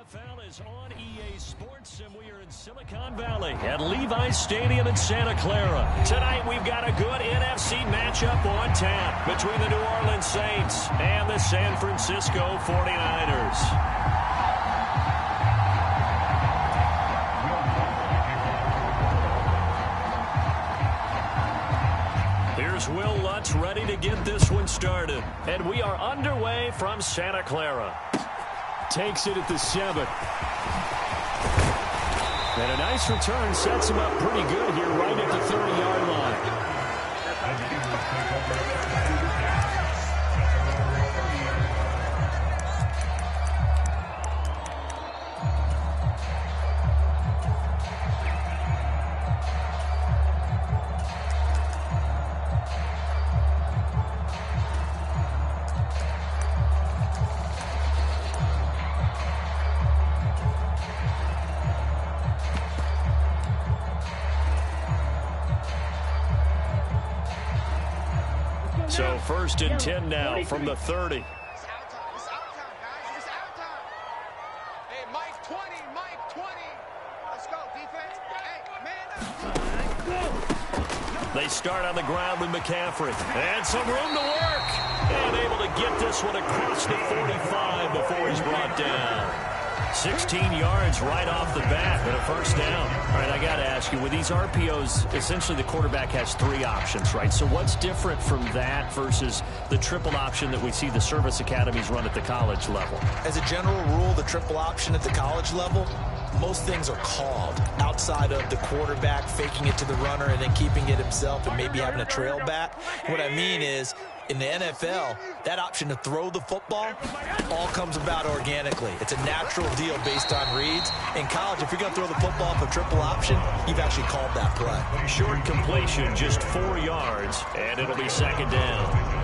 NFL is on EA Sports, and we are in Silicon Valley at Levi's Stadium in Santa Clara. Tonight, we've got a good NFC matchup on tap between the New Orleans Saints and the San Francisco 49ers. Here's Will Lutz ready to get this one started. And we are underway from Santa Clara. Takes it at the 7. And a nice return sets him up pretty good here right at the 30-yard line. So 1st and 10 now from the 30. It's out time. It's out time, guys. It's out time. Hey, Mike 20. Mike 20. Let's go, defense. Hey, man up. They start on the ground with McCaffrey. And some room to work. And able to get this one across the 45 before he's brought down. 16 yards right off the bat and a first down. All right, I got to ask you, with these RPOs, essentially the quarterback has 3 options, right? So what's different from that versus the triple option that we see the service academies run at the college level? As a general rule, the triple option at the college level, most things are called outside of the quarterback faking it to the runner and then keeping it himself and maybe having a trail back. What I mean is, in the NFL, that option to throw the football all comes about organically. It's a natural deal based on reads. In college, if you're going to throw the football for triple option, you've actually called that play. Short completion, just 4 yards, and it'll be 2nd down.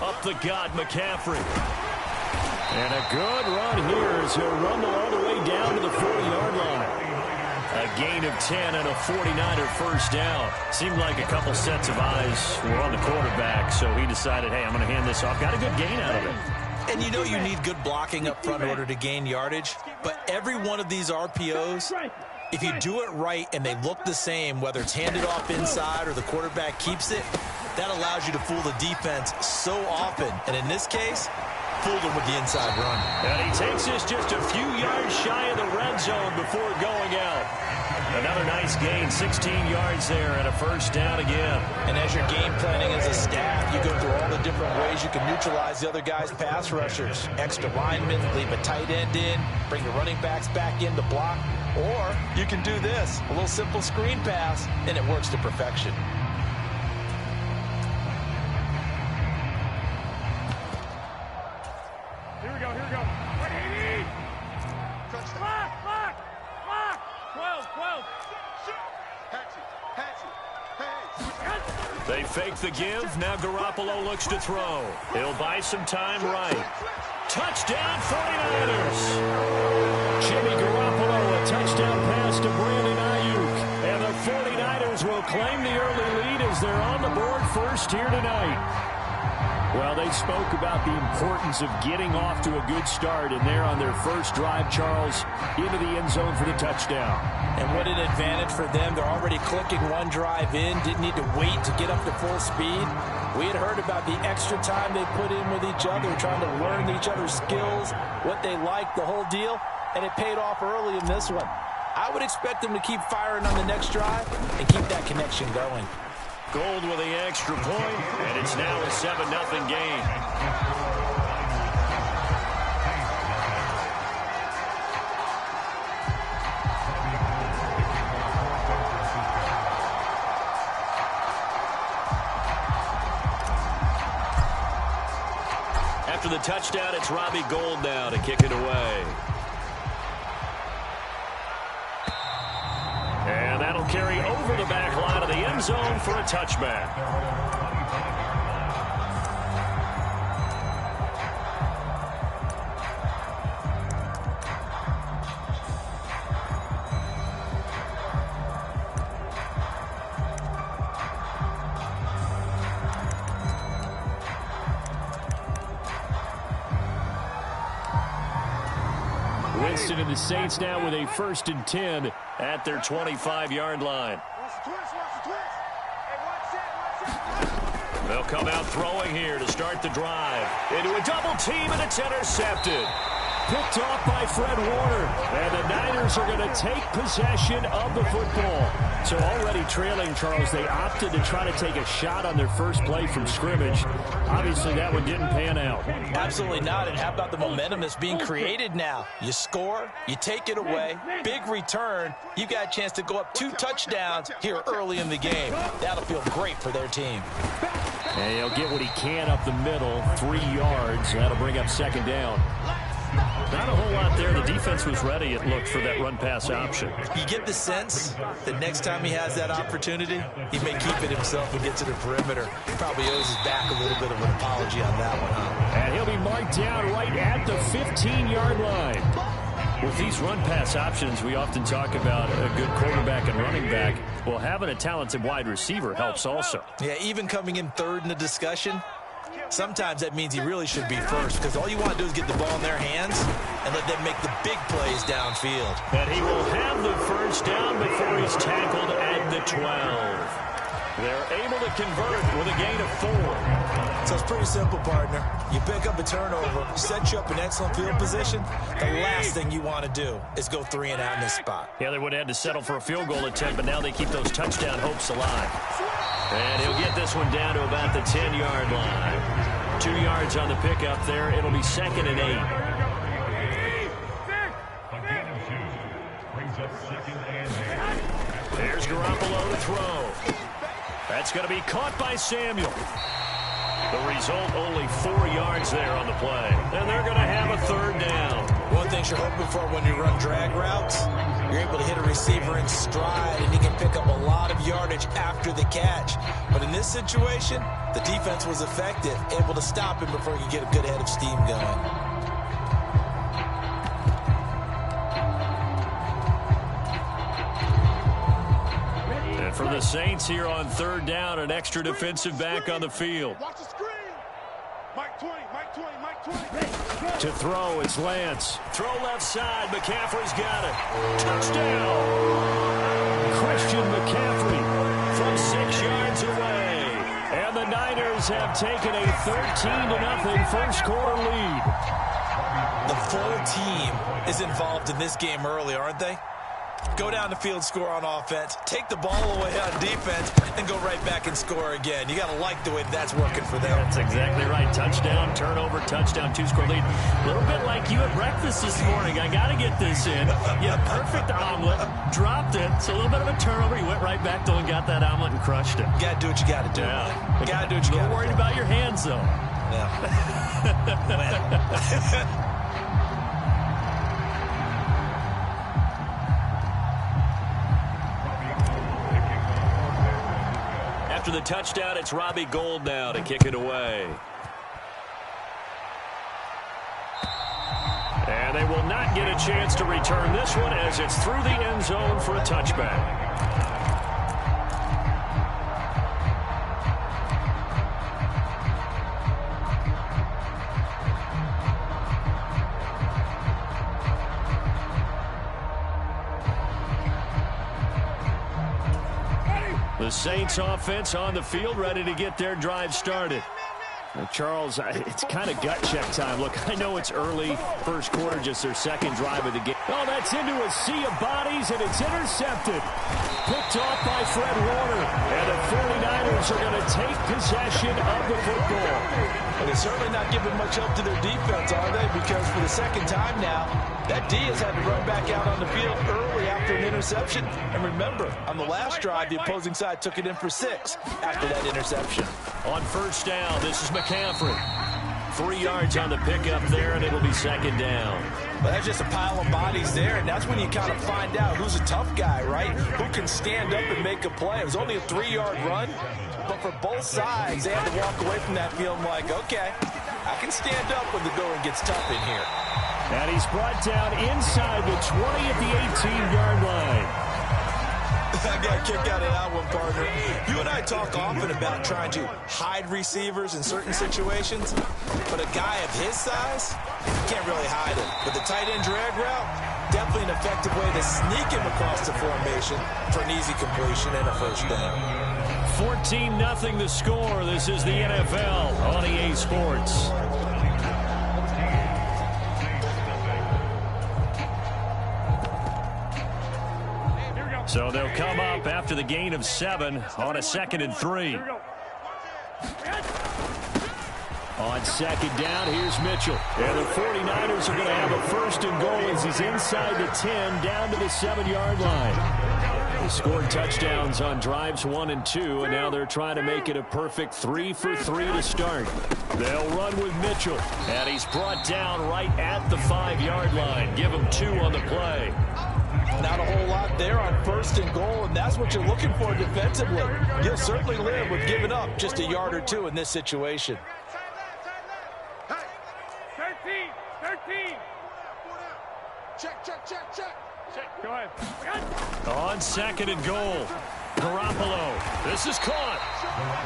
Up the gut, McCaffrey. And a good run here as he'll rumble all the way down to the 40-yard line. A gain of 10 and a 49er first down. Seemed like a couple sets of eyes were on the quarterback, so he decided, hey, I'm going to hand this off. Got a good gain out of it. And you know you need good blocking up front in order to gain yardage, but every one of these RPOs, if you do it right and they look the same, whether it's handed off inside or the quarterback keeps it, that allows you to fool the defense so often. And in this case, fooled him with the inside run. And he takes this just a few yards shy of the red zone before going out. Another nice gain, 16 yards there and a first down again. And as you're game planning as a staff, you go through all the different ways you can neutralize the other guy's pass rushers. Extra linemen, leave a tight end in, bring the running backs back in to block. Or you can do this, a little simple screen pass, and it works to perfection. Here we go. 12. They fake the give. Now Garoppolo looks to throw. He'll buy some time right. Touchdown 49ers. Jimmy Garoppolo, a touchdown pass to Brandon Ayuk. And the 49ers will claim the early lead as they're on the board first here tonight. Well, they spoke about the importance of getting off to a good start, and they're on their first drive, Charles, into the end zone for the touchdown. And what an advantage for them. They're already clicking one drive in, didn't need to wait to get up to full speed. We had heard about the extra time they put in with each other, trying to learn each other's skills, what they like, the whole deal, and it paid off early in this one. I would expect them to keep firing on the next drive and keep that connection going. Gold with the extra point, and it's now a 7-0 game. After the touchdown, it's Robbie Gould now to kick it away. And that'll carry over the back line of the end zone for a touchback. Winston and the Saints now with a 1st and 10 at their 25-yard line. They'll come out throwing here to start the drive. Into a double team, and it's intercepted. Picked off by Fred Warner. And the Niners are going to take possession of the football. So already trailing, Charles, they opted to try to take a shot on their first play from scrimmage. Obviously, that one didn't pan out. Absolutely not. And how about the momentum that's being created now? You score, you take it away, big return. You've got a chance to go up 2 touchdowns here early in the game. That'll feel great for their team. And he'll get what he can up the middle, 3 yards. That'll bring up 2nd down. Not a whole lot there. The defense was ready, it looked, for that run-pass option. You get the sense that next time he has that opportunity, he may keep it himself and get to the perimeter. He probably owes his back a little bit of an apology on that one, huh? And he'll be marked down right at the 15-yard line. With these run-pass options, we often talk about a good quarterback and running back. Well, having a talented wide receiver helps also. Yeah, even coming in 3rd in the discussion, sometimes that means he really should be first, because all you want to do is get the ball in their hands and let them make the big plays downfield. And he will have the 1st down before he's tackled at the 12. They're able to convert with a gain of 4. So it's pretty simple, partner. You pick up a turnover, set you up in excellent field position. The last thing you want to do is go 3 and out in this spot. Yeah, they would have had to settle for a field goal attempt, but now they keep those touchdown hopes alive. And he'll get this one down to about the 10-yard line. 2 yards on the pickup there. It'll be 2nd and 8. There's Garoppolo to throw. That's going to be caught by Samuel. The result, only 4 yards there on the play. And they're going to have a 3rd down. One thing you're hoping for when you run drag routes, you're able to hit a receiver in stride, and he can pick up a lot of yardage after the catch. But in this situation, the defense was effective, able to stop him before he could get a good head of steam going. For the Saints here on 3rd down, an extra defensive back on the field. Watch the screen. Mike 20, Mike 20, Mike 20. To throw, it's Lance. Throw left side. McCaffrey's got it. Touchdown. Christian McCaffrey from 6 yards away. And the Niners have taken a 13-0 first quarter lead. The full team is involved in this game early, aren't they? Go down the field, score on offense, take the ball away on defense, and go right back and score again. You got to like the way that's working for them. That's exactly right. Touchdown, turnover, touchdown, 2-score lead. A little bit like you at breakfast this morning. I got to get this in. You had a perfect omelet, dropped it. So a little bit of a turnover. You went right back to and got that omelet and crushed it. You got to do what you got to do. Yeah. You got to do what you got to do. A little worried about your hands, though. Yeah. After the touchdown, it's Robbie Gould now to kick it away. And they will not get a chance to return this one as it's through the end zone for a touchback. The Saints offense on the field, ready to get their drive started. Charles, it's kind of gut check time. Look, I know it's early, first quarter, just their 2nd drive of the game. Oh, that's into a sea of bodies, and it's intercepted. Picked off by Fred Warner. And the 49ers are going to take possession of the football. Well, they're certainly not giving much help to their defense, are they? Because for the 2nd time now, that D has had to run back out on the field early after an interception. And remember, on the last drive, the opposing side took it in for 6 after that interception. On 1st down, this is McCaffrey. 3 yards on the pickup there, and it'll be 2nd down. But that's just a pile of bodies there, and that's when you kind of find out who's a tough guy, right? Who can stand up and make a play. It was only a 3-yard run, but for both sides, they had to walk away from that feeling like, okay, I can stand up when the going gets tough in here. And he's brought down inside the 20 at the 18-yard line. I got a kick out of that one, partner. You and I talk often about trying to hide receivers in certain situations, but a guy of his size can't really hide it. But the tight end drag route, definitely an effective way to sneak him across the formation for an easy completion and a first down. 14-0 the score. This is the NFL on EA Sports. So they'll come up after the gain of 7 on a 2nd and 3. On 2nd down, here's Mitchell. And the 49ers are going to have a 1st and goal as he's inside the 10 down to the 7-yard line. They scored touchdowns on drives 1 and 2, and now they're trying to make it a perfect 3 for 3 to start. They'll run with Mitchell, and he's brought down right at the 5-yard line. Give him 2 on the play. Not a whole lot there on 1st and goal, and that's what you're looking for defensively. You'll certainly live with giving up just a yard or 2 in this situation. 13. Check. Go ahead. On 2nd and goal, Garoppolo. This is caught.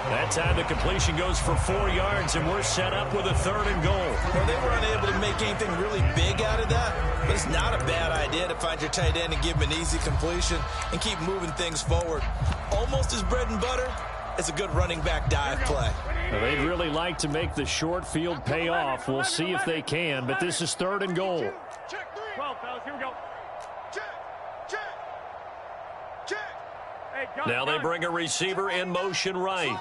That time the completion goes for 4 yards, and we're set up with a 3rd and goal. Well, they were unable to make anything really big out of that, but it's not a bad idea to find your tight end and give him an easy completion and keep moving things forward. Almost as bread and butter as a good running back dive play. Well, they'd really like to make the short field pay off. We'll see if they can, but this is 3rd and goal. 12, fellas. Here we go. Hey, gun, Now they bring a receiver in motion right.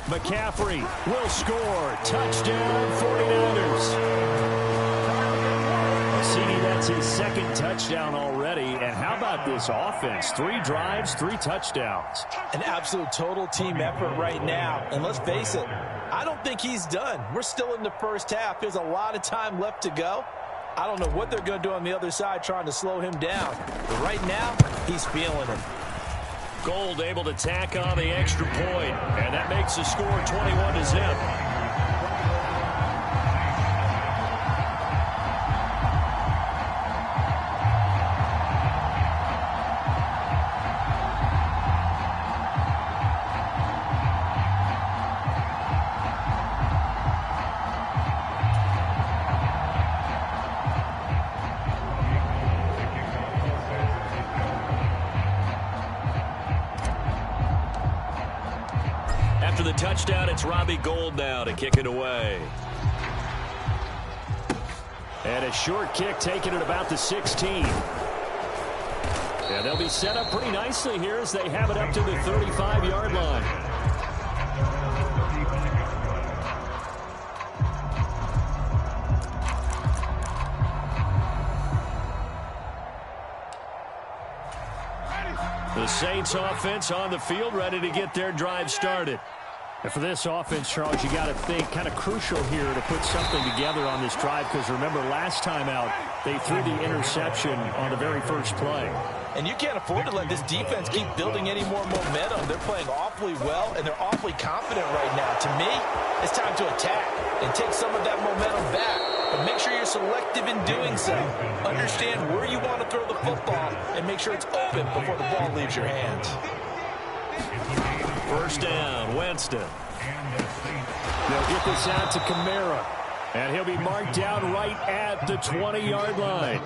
McCaffrey will score. Touchdown, 49ers. CD, that's his 2nd touchdown already. And how about this offense? 3 drives, 3 touchdowns. An absolute total team effort right now. And let's face it, I don't think he's done. We're still in the first half. There's a lot of time left to go. I don't know what they're going to do on the other side trying to slow him down. But right now, he's feeling it. Gold able to tack on the extra point, and that makes the score 21-0. After the touchdown, it's Robbie Gould now to kick it away. And a short kick taken at about the 16. And they'll be set up pretty nicely here as they have it up to the 35-yard line. The Saints offense on the field, ready to get their drive started. And for this offense, Charles, you got to think kind of crucial here to put something together on this drive, because remember last time out they threw the interception on the very first play. And you can't afford to let this defense keep building any more momentum. They're playing awfully well, and they're awfully confident right now. To me, it's time to attack and take some of that momentum back. But make sure you're selective in doing so. Understand where you want to throw the football and make sure it's open before the ball leaves your hands. First down, Winston. They'll get this out to Kamara, And he'll be marked down right at the 20-yard line.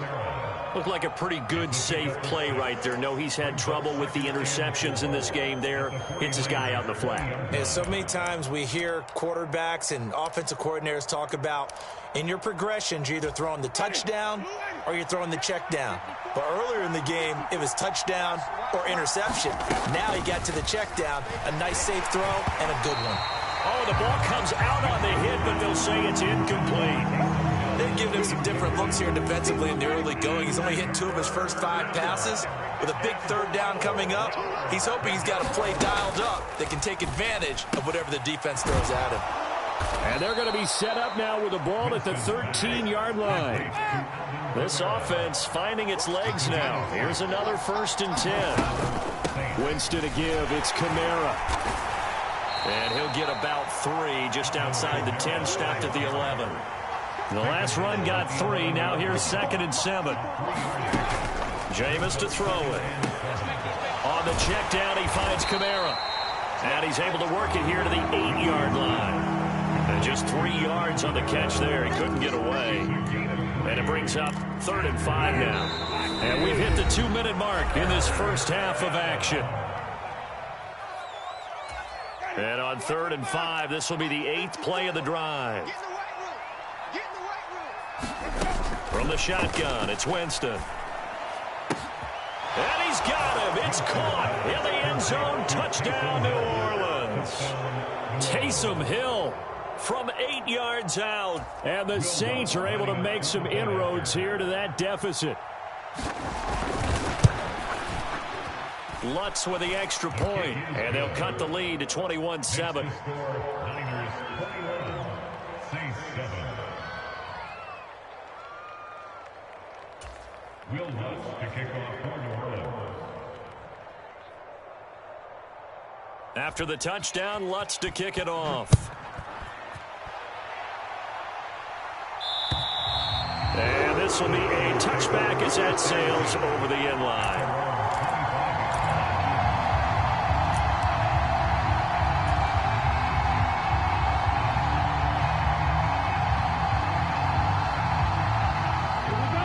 Looked like a pretty good, safe play right there. No, he's had trouble with the interceptions in this game there. Hits his guy out in the flat. Yeah, so many times we hear quarterbacks and offensive coordinators talk about in your progressions, you're either throwing the touchdown or you're throwing the check down. But earlier in the game, it was touchdown or interception. Now he got to the check down, a nice safe throw and a good one. Oh, the ball comes out on the hit, but they'll say it's incomplete. They've given him some different looks here defensively in the early going. He's only hit 2 of his first 5 passes. With a big third down coming up, he's hoping he's got a play dialed up that can take advantage of whatever the defense throws at him. And they're going to be set up now with the ball at the 13-yard line. This offense finding its legs now. Here's another 1st and 10. Winston to give. It's Kamara. And he'll get about 3 just outside the 10, stopped at the 11. The last run got 3. Now here's 2nd and 7. Jameis to throw it. On the check down, he finds Kamara. And he's able to work it here to the 8-yard line. And just 3 yards on the catch there. He couldn't get away. And it brings up 3rd and 5 now. And we've hit the 2-minute mark in this first half of action. And on 3rd and 5, this will be the 8th play of the drive. Get in the right room. Get in the right room. From the shotgun, it's Winston. And he's got him. It's caught in the end zone. Touchdown, New Orleans. Taysom Hill from 8 yards out. And the Saints are able to make some inroads here to that deficit. Lutz with the extra point, and they'll cut the lead to 21-7. Will Lutz to kick off for New Orleans. After the touchdown, Lutz to kick it off. And this will be a touchback as that sails over the end line.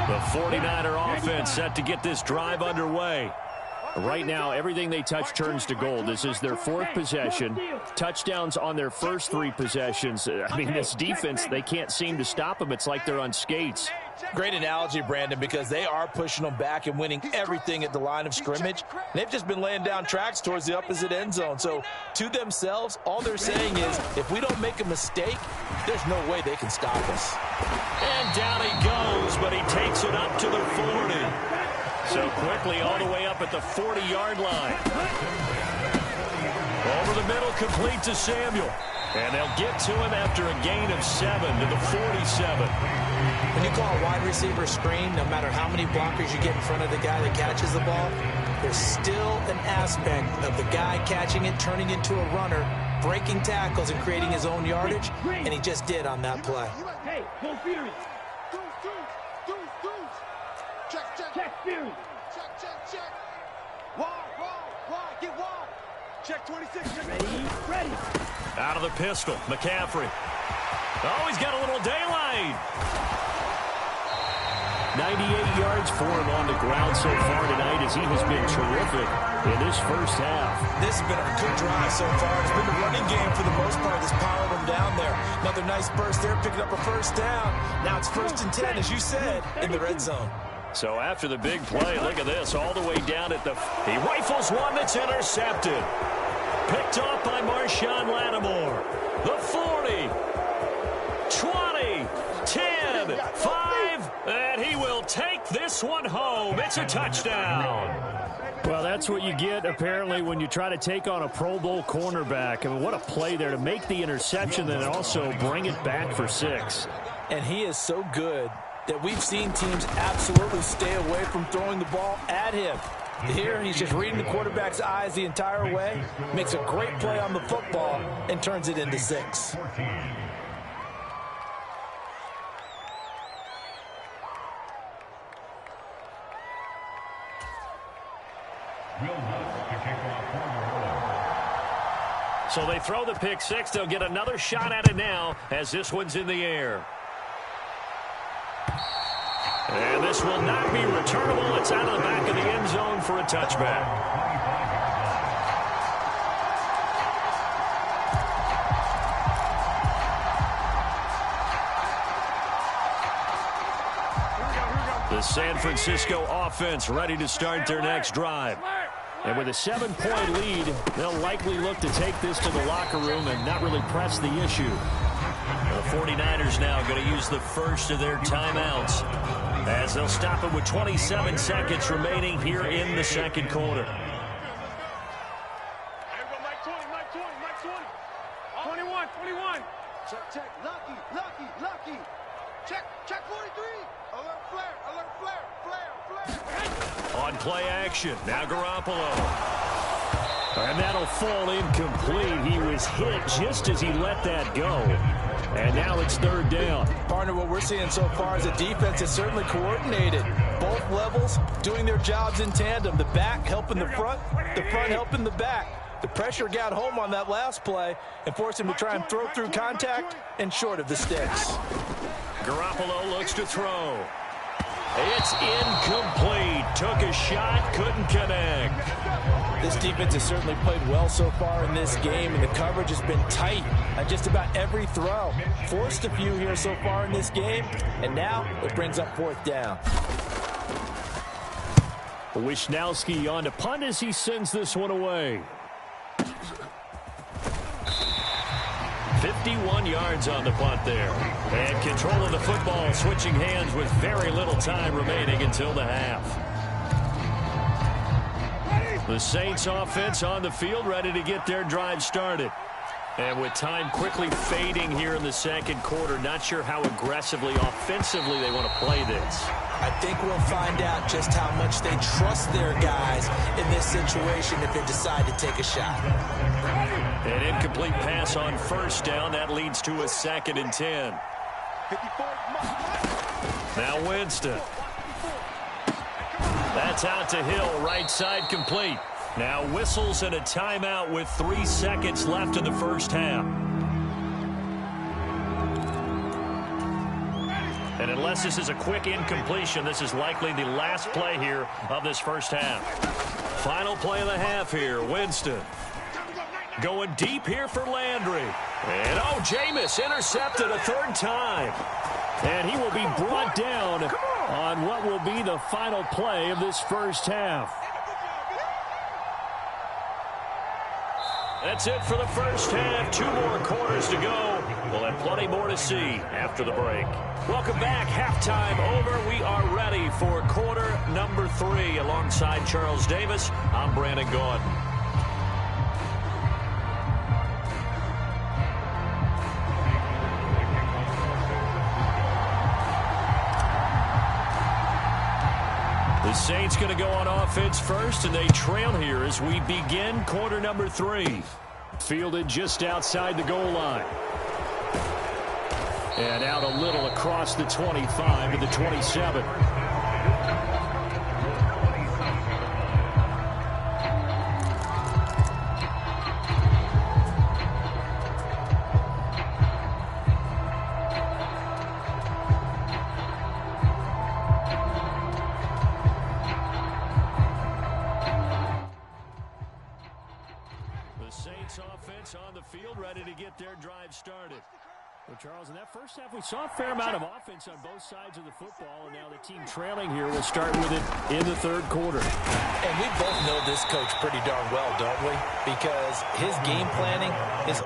The 49er offense set to get this drive underway. Right now, everything they touch turns to gold. This is their 4th possession. Touchdowns on their first 3 possessions. I mean, this defense, they can't seem to stop them. It's like they're on skates. Great analogy, Brandon, because they are pushing them back and winning everything at the line of scrimmage. They've just been laying down tracks towards the opposite end zone. So to themselves, all they're saying is, if we don't make a mistake, there's no way they can stop us. And down he goes, but he takes it up to the 40. So quickly all the way up at the 40-yard line. Over the middle, complete to Samuel. And they'll get to him after a gain of 7 to the 47. When you call a wide receiver screen, no matter how many blockers you get in front of the guy that catches the ball, there's still an aspect of the guy catching it, turning into a runner, breaking tackles and creating his own yardage, and he just did on that play. Hey, go Fury. Deuce. Check Fury. Check. Wall. Get wall. Check 26. Ready. Out of the pistol, McCaffrey. Oh, he's got a little daylight. 98 yards for him on the ground so far tonight as he has been terrific in this first half. This has been a good drive so far. It's been the running game for the most part that's powered them down there. Another nice burst there, picking up a first down. Now it's 1st and 10, as you said, in the red zone. So after the big play, look at this, all the way down at the... He rifles one that's intercepted. Picked off by Marshawn Lattimore. The 40, 20, 10, 5, and he will take this one home. It's a touchdown. Well, that's what you get, apparently, when you try to take on a Pro Bowl cornerback. I mean, what a play there to make the interception and also bring it back for 6. And he is so good that we've seen teams absolutely stay away from throwing the ball at him. Here, he's just reading the quarterback's eyes the entire way, makes a great play on the football, and turns it into 6. So they throw the pick 6. They'll get another shot at it now as this one's in the air. And this will not be returnable. It's out of the back of the end zone for a touchback. The San Francisco offense ready to start their next drive. And with a 7-point lead, they'll likely look to take this to the locker room and not really press the issue. The 49ers now going to use the first of their timeouts as they'll stop it with 27 seconds remaining here in the second quarter. Mike 20. 21. Check. Lucky. Check 43. Alert flare. On play action, now Garoppolo. And that'll fall incomplete. He was hit just as he let that go. And now it's third down. Partner, what we're seeing so far is a defense is certainly coordinated. Both levels doing their jobs in tandem. The back helping the front helping the back. The pressure got home on that last play and forced him to try and throw through contact and short of the sticks. Garoppolo looks to throw. It's incomplete. Took a shot, couldn't connect. This defense has certainly played well so far in this game, and the coverage has been tight on just about every throw. Forced a few here so far in this game, and now it brings up fourth down. Wisnowski on to punt as he sends this one away. 51 yards on the punt there. And control of the football, switching hands with very little time remaining until the half. The Saints offense on the field, ready to get their drive started. And with time quickly fading here in the second quarter, not sure how aggressively, offensively they want to play this. I think we'll find out just how much they trust their guys in this situation if they decide to take a shot. An incomplete pass on first down. That leads to a 2nd and 10. Now Winston. That's out to Hill, right side complete. Now whistles and a timeout with 3 seconds left in the first half. And unless this is a quick incompletion, this is likely the last play here of this first half. Final play of the half here, Winston. Going deep here for Landry. And oh, Jameis intercepted a 3rd time. And he will be brought down on what will be the final play of this first half. That's it for the first half. 2 more quarters to go. We'll have plenty more to see after the break. Welcome back. Halftime over. We are ready for quarter number 3. Alongside Charles Davis, I'm Brandon Gordon. The Saints going to go on offense first, and they trail here as we begin quarter number 3. Fielded just outside the goal line. And out a little across the 25 to the 27. Offense on the field, ready to get their drive started. Well, Charles, in that first half, we saw a fair amount of offense on both sides of the football, and now the team trailing here will start with it in the third quarter. And we both know this coach pretty darn well, don't we? Because his game planning is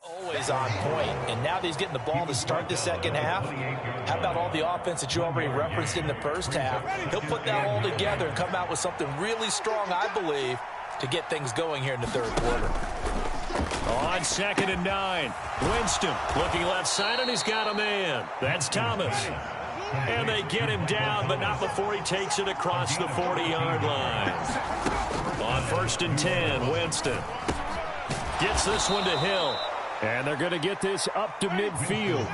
Always on point, and now that he's getting the ball to start the second half, how about all the offense that you already referenced in the first half? He'll put that all together and come out with something really strong, I believe, to get things going here in the third quarter. On 2nd and 9, Winston looking left side, and he's got a man. That's Thomas. And they get him down, but not before he takes it across the 40-yard line. On 1st and 10, Winston gets this one to Hill. And they're going to get this up to midfield.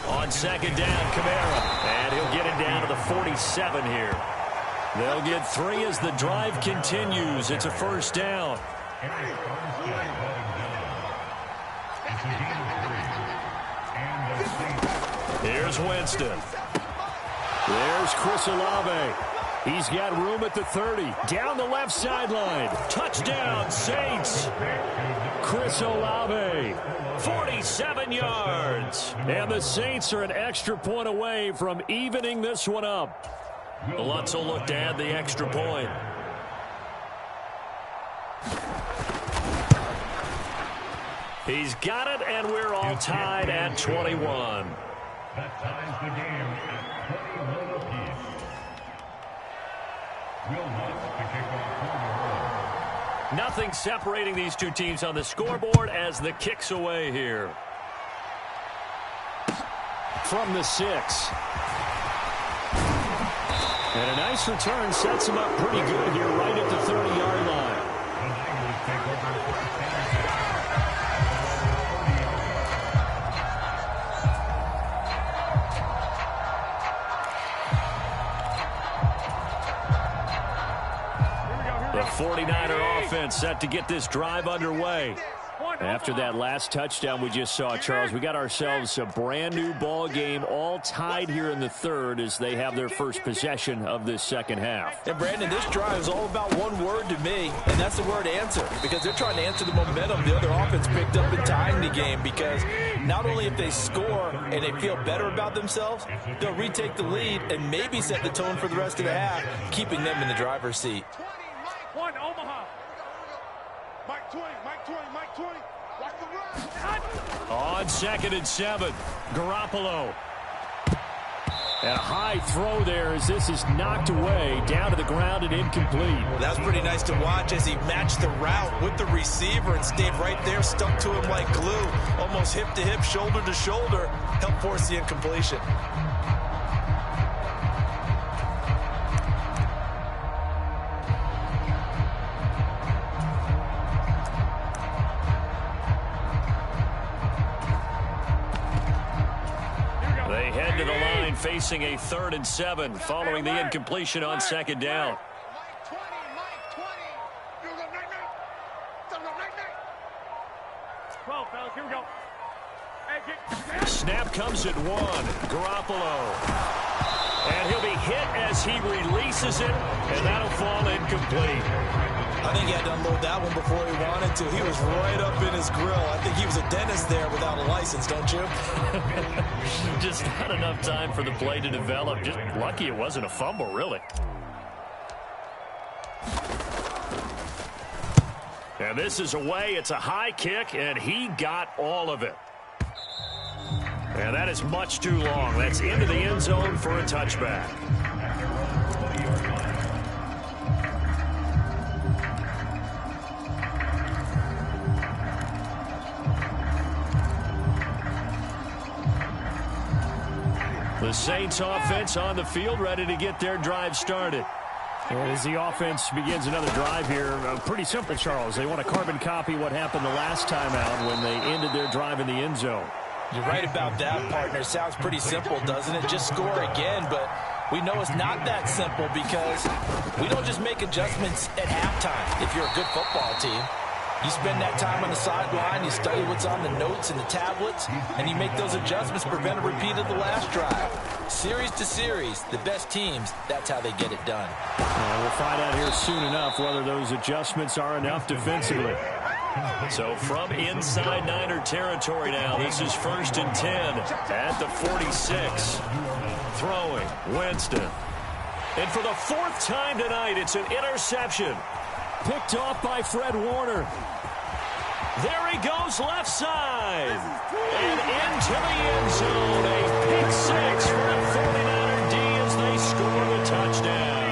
On 2nd down, Kamara. And he'll get it down to the 47 here. They'll get 3 as the drive continues. It's a first down. Here's Winston. There's Chris Olave. He's got room at the 30. Down the left sideline. Touchdown, Saints. Chris Olave. 47 yards. And the Saints are an extra point away from evening this one up. The Lutz will look to add the extra point. He's got it, and we're all tied at 21. That ties the game at 21 apiece. Will Lutz to kick off quarter. Nothing separating these two teams on the scoreboard as the kick's away here. From the 6. And a nice return sets him up pretty good here right at the 30-yard line. The 49er offense set to get this drive underway. After that last touchdown we just saw, Charles, we got ourselves a brand new ball game, all tied here in the third as they have their first possession of this second half. And Brandon, this drive is all about one word to me, and that's the word answer, because they're trying to answer the momentum the other offense picked up in tying the game, because not only if they score and they feel better about themselves, they'll retake the lead and maybe set the tone for the rest of the half, keeping them in the driver's seat. 1, Omaha. Mike 20, Mike 20, Mike 20. Watch the run. On 2nd and 7, Garoppolo. And a high throw there as this is knocked away, down to the ground and incomplete. That's pretty nice to watch as he matched the route with the receiver and stayed right there, stuck to him like glue, almost hip to hip, shoulder to shoulder, helped force the incompletion. Facing a 3rd and 7 following the incompletion on 2nd down. Mike 20, Mike 20. Here we go, night, night. 12, fellas, here we go. Hey, snap comes at 1. Garoppolo. And he'll be hit as he releases it, and that'll fall incomplete. I think he had to unload that one before he wanted to. He was right up in his grill. I think he was a dentist there without a license, don't you? Just not enough time for the play to develop. Just lucky it wasn't a fumble, really. And this is away. It's a high kick, and he got all of it. And that is much too long. That's into the end zone for a touchback. The Saints offense on the field, ready to get their drive started. And as the offense begins another drive here, pretty simple, Charles. They want to carbon copy what happened the last time out when they ended their drive in the end zone. You're right about that, partner. Sounds pretty simple, doesn't it? Just score again, but we know it's not that simple because we don't just make adjustments at halftime if you're a good football team. You spend that time on the sideline, you study what's on the notes and the tablets, and you make those adjustments to prevent a repeat of the last drive. Series to series, the best teams, that's how they get it done. And we'll find out here soon enough whether those adjustments are enough defensively. So from inside Niner territory now, this is 1st and 10 at the 46. Throwing, Winston. And for the fourth time tonight, it's an interception. Picked off by Fred Warner. There he goes left side. And into the end zone. A pick six for the 49er D as they score the touchdown.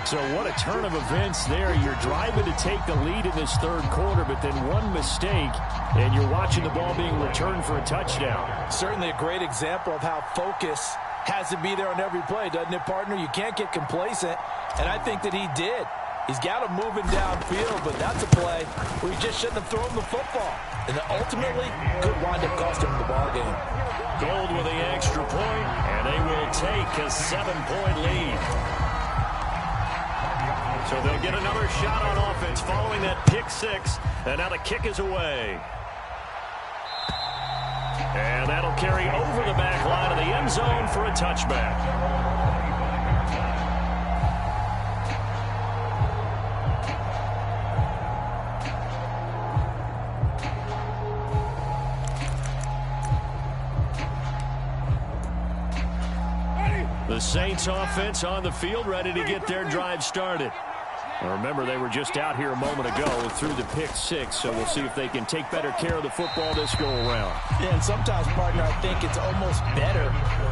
So what a turn of events there. You're driving to take the lead in this third quarter, but then one mistake, and you're watching the ball being returned for a touchdown. Certainly a great example of how focus has to be there on every play, doesn't it, partner? You can't get complacent, and I think that he did. He's got him moving downfield, but that's a play where he just shouldn't have thrown the football. And then ultimately, could wind up costing him the ball game. Gold with the extra point, and they will take a 7-point lead. So they'll get another shot on offense following that pick six, and now the kick is away. And that'll carry over the back line of the end zone for a touchback. The Saints offense on the field, ready to get their drive started. Now remember, they were just out here a moment ago through the pick six, so we'll see if they can take better care of the football this go around. Yeah, and sometimes, partner, I think it's almost better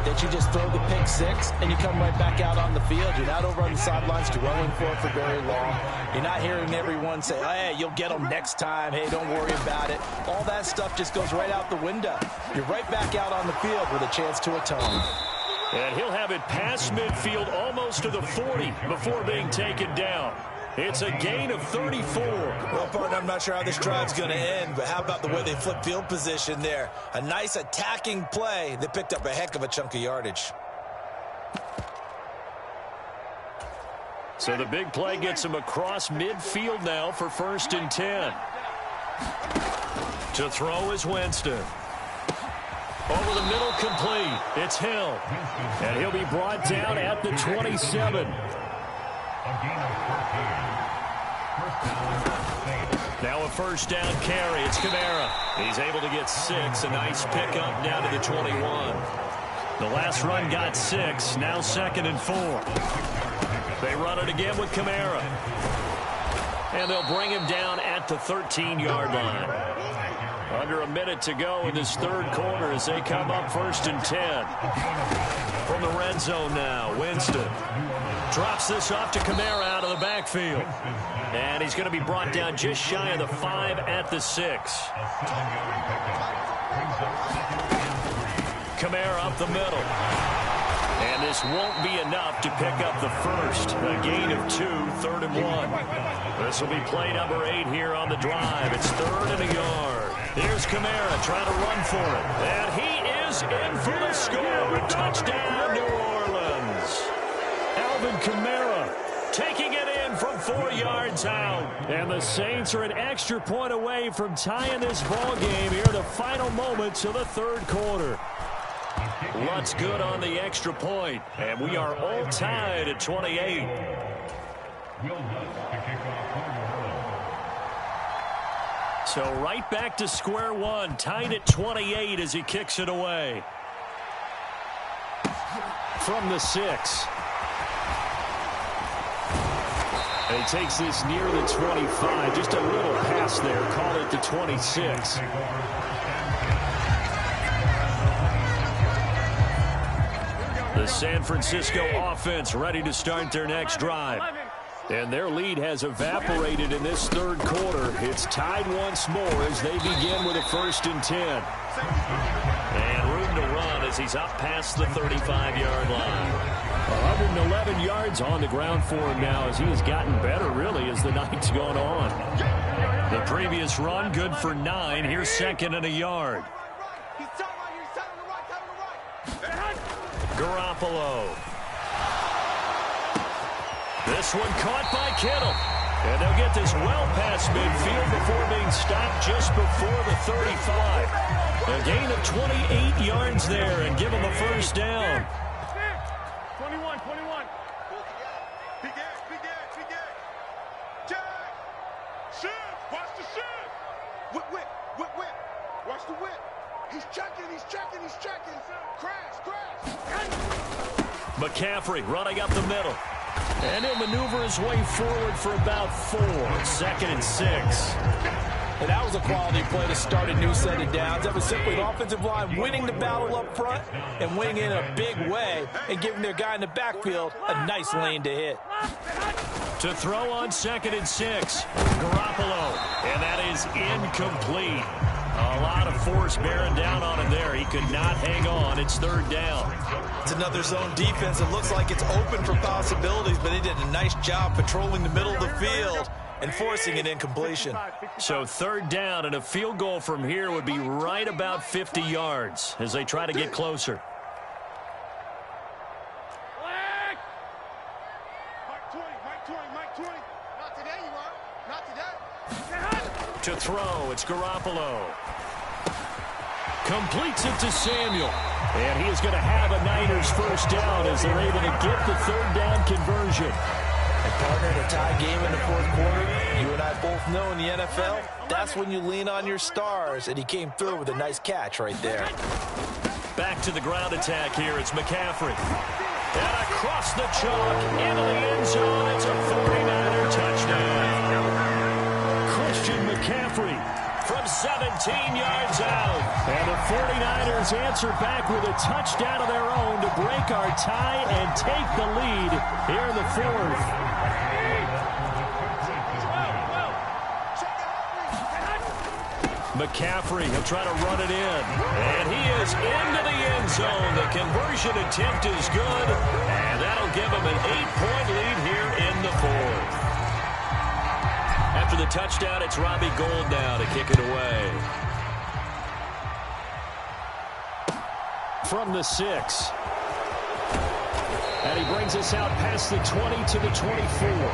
that you just throw the pick six and you come right back out on the field. You're not over on the sidelines dwelling for it for very long. You're not hearing everyone say, hey, you'll get them next time. Hey, don't worry about it. All that stuff just goes right out the window. You're right back out on the field with a chance to atone. And he'll have it past midfield almost to the 40 before being taken down. It's a gain of 34. Well, partner, I'm not sure how this drive's going to end, but how about the way they flip field position there? A nice attacking play. They picked up a heck of a chunk of yardage. So the big play gets them across midfield now for 1st and 10. To throw is Winston. Over the middle, complete. It's Hill. And he'll be brought down at the 27. Now a first down carry. It's Kamara. He's able to get 6. A nice pickup down to the 21. The last run got 6. Now 2nd and 4. They run it again with Kamara. And they'll bring him down at the 13-yard line. Under a minute to go in this third quarter as they come up 1st and 10. From the red zone now, Winston drops this off to Kamara out of the backfield. And he's going to be brought down just shy of the 5 at the 6. Kamara up the middle. And this won't be enough to pick up the first. A gain of 2, 3rd and 1. This will be play number 8 here on the drive. It's 3rd and a yard. Here's Kamara trying to run for it. And he is in for the score. Touchdown, New Orleans. Alvin Kamara taking it in from 4 yards out. And the Saints are an extra point away from tying this ball game here in the final moments of the third quarter. Lutt's good on the extra point, and we are all tied at 28. So right back to square one, tied at 28 as he kicks it away. From the 6. And he takes this near the 25. Just a little pass there. Call it the 26. The San Francisco offense ready to start their next drive. And their lead has evaporated in this third quarter. It's tied once more as they begin with a 1st and 10. And room to run as he's up past the 35-yard line. 111 yards on the ground for him now as he has gotten better, really, as the night's gone on. The previous run, good for 9. Here's 2nd and a yard. Garoppolo. This one caught by Kittle. And they'll get this well past midfield before being stopped just before the 35. A gain of 28 yards there and give them a first down. 21. Big Ed. Jack. Shift. Watch the shift. Whip. Watch the whip. He's checking. Crash. McCaffrey running up the middle. And he'll maneuver his way forward for about 4. 2nd and 6. And that was a quality play to start a new set of downs. That was simply the offensive line winning the battle up front and winning in a big way and giving their guy in the backfield a nice lane to hit. To throw on 2nd and 6. Garoppolo. And that is incomplete. A lot of force bearing down on him there. He could not hang on. It's 3rd down. It's another zone defense. It looks like it's open for possibilities, but they did a nice job patrolling the middle of the field and forcing an incompletion. So 3rd down, and a field goal from here would be right about 50 yards as they try to get closer. Not today, you are. Not today. To throw, it's Garoppolo. Completes it to Samuel. And he is going to have a Niners 1st down as they're able to get the 3rd down conversion. And partner, in a tie game in the 4th quarter, you and I both know in the NFL, that's when you lean on your stars, and he came through with a nice catch right there. Back to the ground attack here. It's McCaffrey. And across the chalk into the end zone. It's a 49er touchdown. Christian McCaffrey from 17 yards out. And the 49ers answer back with a touchdown of their own to break our tie and take the lead here in the 4th. McCaffrey, he'll try to run it in. And he is into the end zone. The conversion attempt is good. And that'll give him an 8-point lead here in the 4th. After the touchdown, it's Robbie Gould now to kick it away. From the 6. And he brings us out past the 20 to the 24.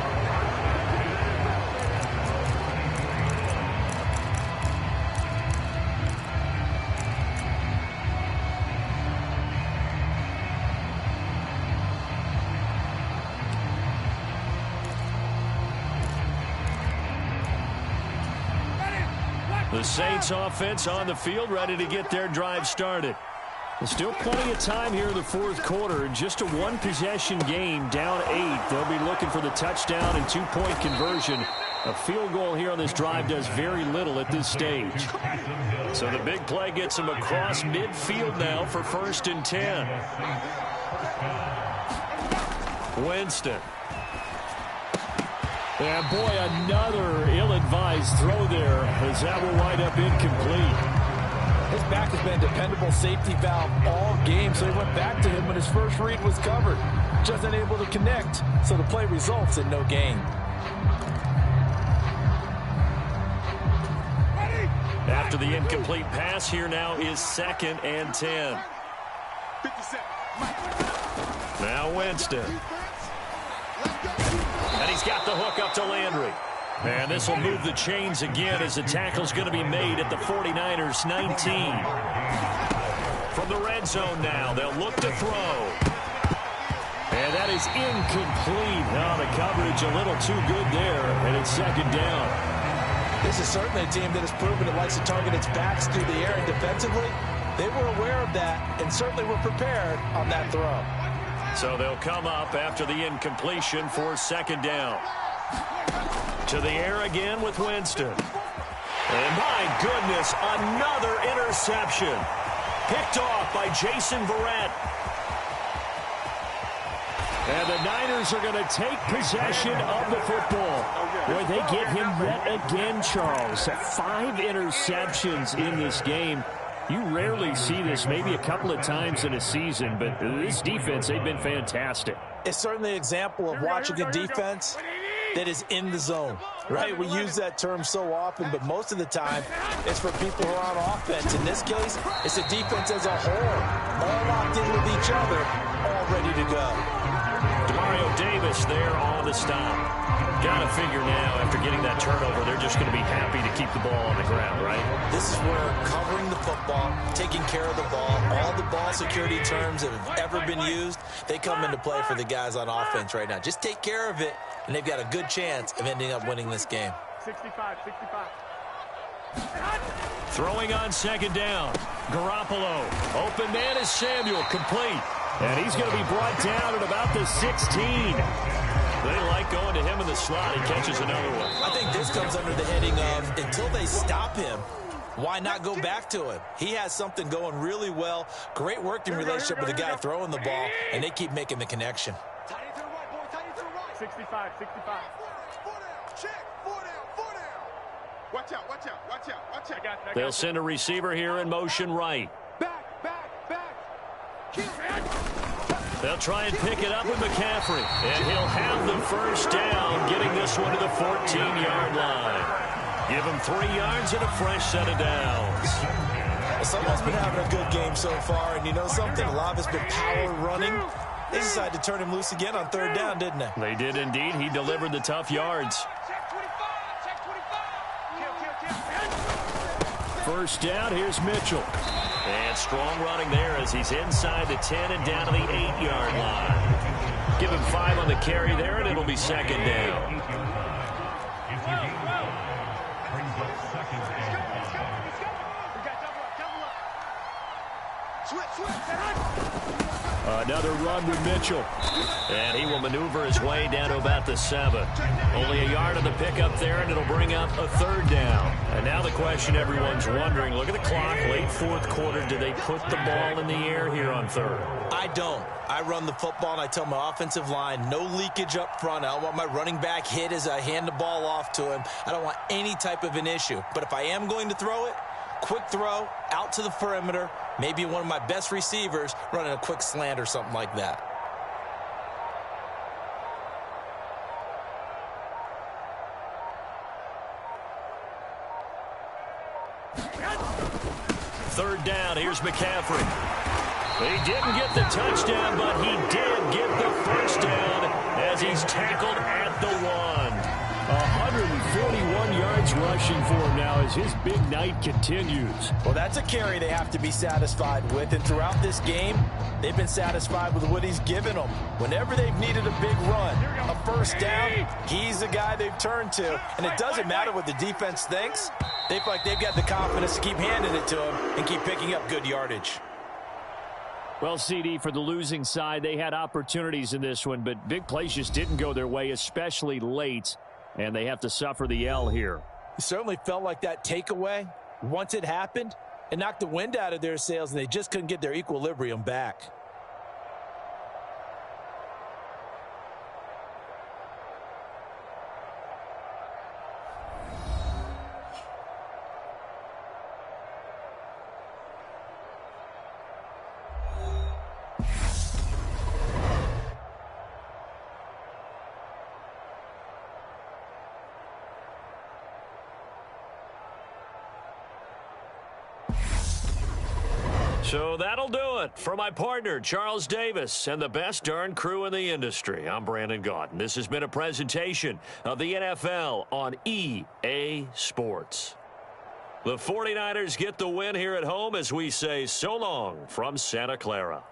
The Saints offense on the field, ready to get their drive started. There's still plenty of time here in the 4th quarter. Just a 1-possession game, down 8. They'll be looking for the touchdown and 2-point conversion. A field goal here on this drive does very little at this stage. So the big play gets them across midfield now for 1st and 10. Winston. And boy, another ill-advised throw there as that will wind up incomplete. His back has been a dependable safety valve all game, so he went back to him when his first read was covered. Just unable to connect, so the play results in no gain. After the incomplete pass, here now is 2nd and 10. Now Winston. And he's got the hook up to Landry. And this will move the chains again as the tackle's going to be made at the 49ers 19. From the red zone now, they'll look to throw. And that is incomplete. Now the coverage a little too good there, and it's 2nd down. This is certainly a team that has proven it likes to target its backs through the air, and defensively, they were aware of that and certainly were prepared on that throw. So they'll come up after the incompletion for 2nd down. To the air again with Winston. And my goodness, another interception. Picked off by Jason Verrett. And the Niners are going to take possession of the football. Boy, they get him yet again, Charles. 5 interceptions in this game. You rarely see this, maybe a couple of times in a season, but this defense, they've been fantastic. It's certainly an example of watching a defense that is in the zone, right? We use that term so often, but most of the time it's for people who are on offense. In this case, it's a defense as a whole, all locked in with each other, all ready to go. Demario Davis there on the stop. Got to figure now, after getting that turnover, they're just going to be happy to keep the ball on the ground, right? This is where covering the football, taking care of the ball, all the ball security terms that have ever been used, they come into play for the guys on offense right now. Just take care of it, and they've got a good chance of ending up winning this game. 65. Throwing on 2nd down. Garoppolo. Open man is Samuel. Complete. And he's going to be brought down at about the 16. They like going to him in the slot. He catches another one. I think this comes under the heading of until they stop him, why not go back to him? He has something going really well. Great working relationship with the guy throwing the ball, and they keep making the connection. 65, 65. Check, 4 down, 4 down. Watch out, watch out, watch out, watch out. They'll send a receiver here in motion right. Back. They'll try and pick it up with McCaffrey. And he'll have the first down, getting this one to the 14-yard line. Give him 3 yards and a fresh set of downs. Well, someone's been having a good game so far, and you know something? A lot of it's been power running. They decided to turn him loose again on 3rd down, didn't they? They did indeed. He delivered the tough yards. Check 25, check 25. Kill. First down, here's Mitchell. And strong running there as he's inside the 10 and down to the 8-yard line. Give him 5 on the carry there, and it'll be 2nd down. Another run with Mitchell. And he will maneuver his way down to about the 7. Only a yard on the pickup there, and it'll bring up a 3rd down. And now the question everyone's wondering, look at the clock, late 4th quarter. Do they put the ball in the air here on 3rd? I don't. I run the football, and I tell my offensive line, no leakage up front. I don't want my running back hit as I hand the ball off to him. I don't want any type of an issue. But if I am going to throw it, quick throw, out to the perimeter, maybe one of my best receivers running a quick slant or something like that. Third down, here's McCaffrey. He didn't get the touchdown, but he did get the first down as he's tackled at the 1. 141 yards rushing for him now as his big night continues. Well, that's a carry they have to be satisfied with, and throughout this game, they've been satisfied with what he's given them. Whenever they've needed a big run, a first down, he's the guy they've turned to. And it doesn't matter what the defense thinks. They feel like they've got the confidence to keep handing it to him and keep picking up good yardage. Well, CD, for the losing side, they had opportunities in this one, but big plays just didn't go their way, especially late. And they have to suffer the L here. It certainly felt like that takeaway, once it happened, it knocked the wind out of their sails, and they just couldn't get their equilibrium back. So that'll do it for my partner, Charles Davis, and the best darn crew in the industry. I'm Brandon Gaudin. This has been a presentation of the NFL on EA Sports. The 49ers get the win here at home as we say so long from Santa Clara.